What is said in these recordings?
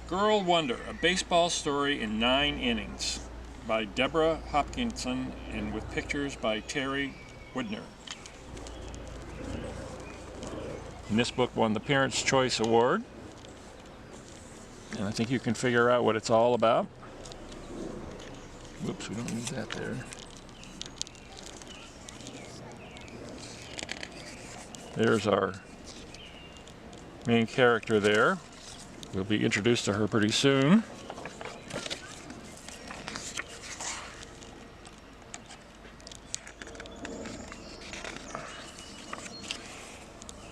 Girl Wonder, a baseball story in 9 innings by Deborah Hopkinson and with pictures by Terry Woodner. And this book won the Parents' Choice Award. And I think you can figure out what it's all about. Whoops, we don't need that there. There's our main character there. We'll be introduced to her pretty soon.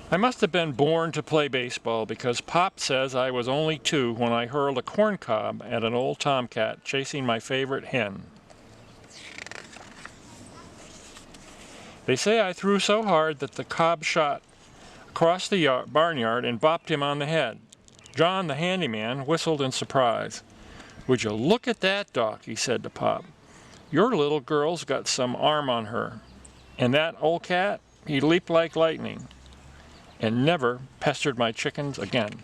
I must have been born to play baseball because Pop says I was only 2 when I hurled a corn cob at an old tomcat chasing my favorite hen. They say I threw so hard that the cob shot across the barnyard and bopped him on the head. John, the handyman, whistled in surprise. "Would you look at that, Doc," he said to Pop. "Your little girl's got some arm on her. And that old cat, he leaped like lightning and never pestered my chickens again."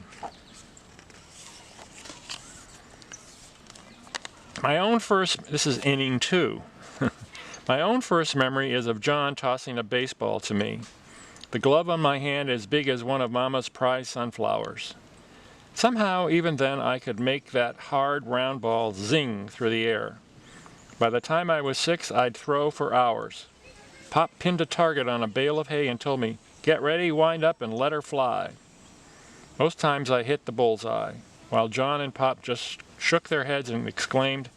This is inning 2. My own first memory is of John tossing a baseball to me. The glove on my hand as big as one of Mama's prize sunflowers. Somehow, even then, I could make that hard, round ball zing through the air. By the time I was 6, I'd throw for hours. Pop pinned a target on a bale of hay and told me, "Get ready, wind up, and let her fly." Most times I hit the bullseye, while John and Pop just shook their heads and exclaimed,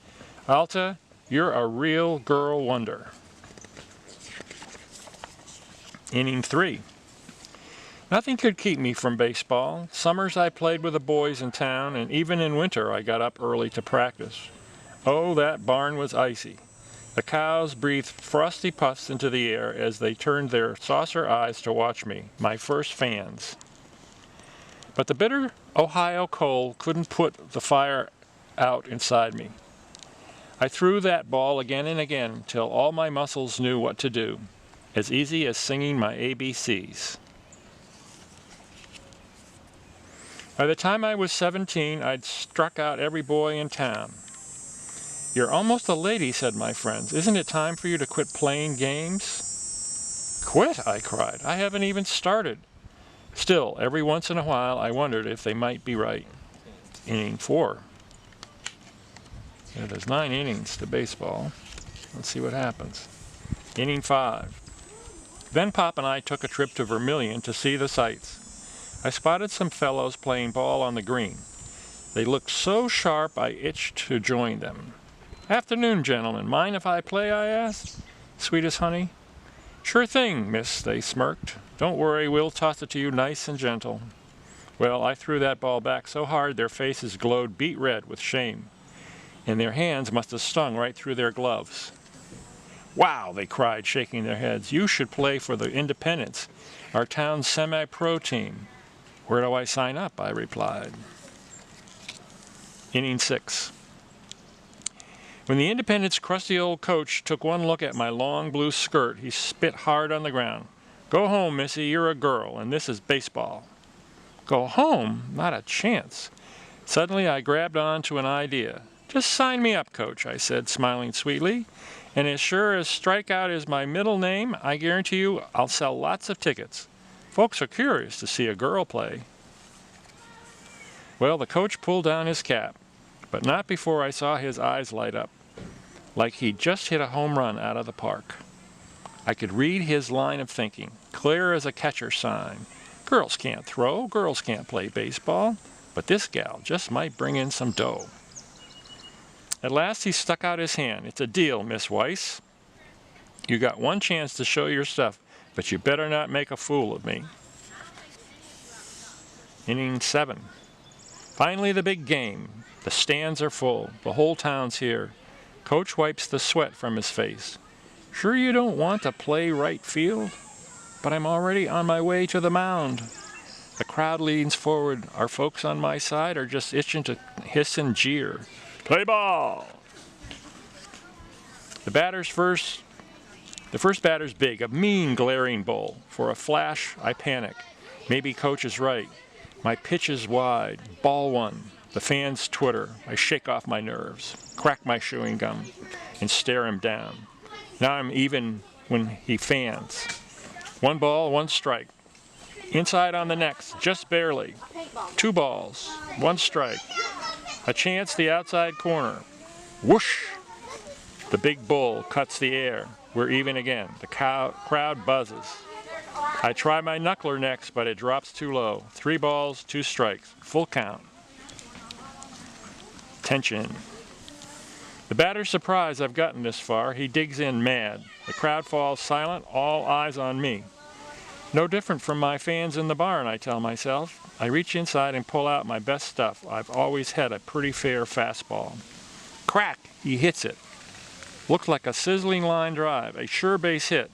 "Alta, you're a real girl wonder." Inning 3. Nothing could keep me from baseball. Summers I played with the boys in town, and even in winter I got up early to practice. Oh, that barn was icy. The cows breathed frosty puffs into the air as they turned their saucer eyes to watch me, my first fans. But the bitter Ohio cold couldn't put the fire out inside me. I threw that ball again and again till all my muscles knew what to do, as easy as singing my ABCs. By the time I was 17, I'd struck out every boy in town. "You're almost a lady," said my friends. "Isn't it time for you to quit playing games?" "Quit?" I cried. "I haven't even started." Still, every once in a while, I wondered if they might be right. Inning 4. Yeah, there's 9 innings to baseball. Let's see what happens. Inning 5. Then Pop and I took a trip to Vermilion to see the sights. I spotted some fellows playing ball on the green. They looked so sharp I itched to join them. "Afternoon, gentlemen. Mind if I play?" I asked. Sweet as honey. "Sure thing, miss," they smirked. "Don't worry, we'll toss it to you nice and gentle." Well, I threw that ball back so hard their faces glowed beet red with shame, and their hands must have stung right through their gloves. "Wow," they cried, shaking their heads. "You should play for the Independents, our town's semi-pro team." "Where do I sign up?" I replied. Inning 6. When the Independents' crusty old coach took one look at my long blue skirt, he spit hard on the ground. "Go home, missy, you're a girl, and this is baseball." Go home? Not a chance. Suddenly I grabbed on to an idea. "Just sign me up, Coach," I said, smiling sweetly. "And as sure as Strikeout is my middle name, I guarantee you I'll sell lots of tickets. Folks are curious to see a girl play." Well, the coach pulled down his cap, but not before I saw his eyes light up, like he'd just hit a home run out of the park. I could read his line of thinking, clear as a catcher sign. Girls can't throw, girls can't play baseball, but this gal just might bring in some dough. At last he stuck out his hand. "It's a deal, Miss Weiss. You got one chance to show your stuff, but you better not make a fool of me." Inning 7. Finally the big game. The stands are full. The whole town's here. Coach wipes the sweat from his face. "Sure you don't want to play right field?" "But I'm already on my way to the mound." The crowd leans forward. Are folks on my side or just itching to hiss and jeer? "Play ball!" The first batter's big, a mean glaring bull. For a flash, I panic. Maybe Coach is right. My pitch is wide. Ball 1. The fans twitter. I shake off my nerves, crack my chewing gum, and stare him down. Now I'm even when he fans. 1 ball, 1 strike. Inside on the next, just barely. 2 balls, 1 strike. A chance the outside corner. Whoosh! The big bull cuts the air. We're even again. The crowd buzzes. I try my knuckler next, but it drops too low. 3 balls, 2 strikes. Full count. Tension. The batter's surprised I've gotten this far. He digs in mad. The crowd falls silent, all eyes on me. No different from my fans in the barn, I tell myself. I reach inside and pull out my best stuff. I've always had a pretty fair fastball. Crack! He hits it. Looked like a sizzling line drive, a sure base hit.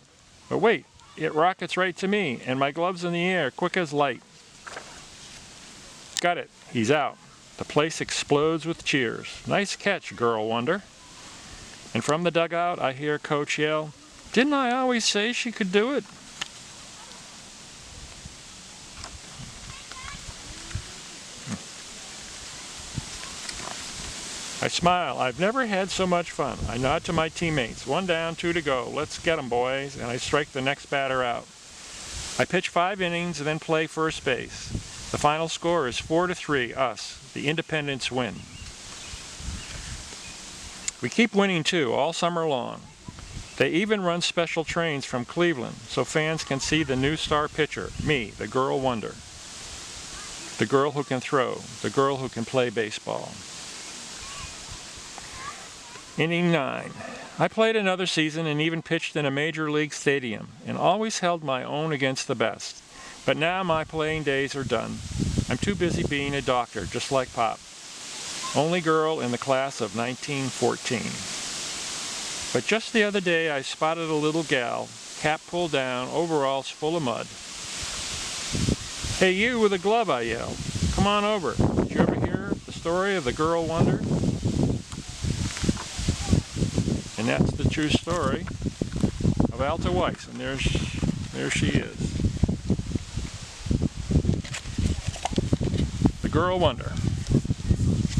But wait, it rockets right to me, and my glove's in the air, quick as light. Got it. He's out. The place explodes with cheers. Nice catch, girl wonder. And from the dugout, I hear Coach yell, "Didn't I always say she could do it?" I smile. I've never had so much fun. I nod to my teammates. 1 down, 2 to go. Let's get 'em, boys. And I strike the next batter out. I pitch 5 innings and then play first base. The final score is 4-3, us. The Independents win. We keep winning too, all summer long. They even run special trains from Cleveland so fans can see the new star pitcher, me, the girl wonder. The girl who can throw, the girl who can play baseball. Inning 9. I played another season and even pitched in a major league stadium and always held my own against the best. But now my playing days are done. I'm too busy being a doctor, just like Pop. Only girl in the class of 1914. But just the other day I spotted a little gal, cap pulled down, overalls full of mud. "Hey, you with a glove," I yelled. "Come on over. Did you ever hear the story of the girl wonder?" And that's the true story of Alta Weiss. And there she is. The girl wonder.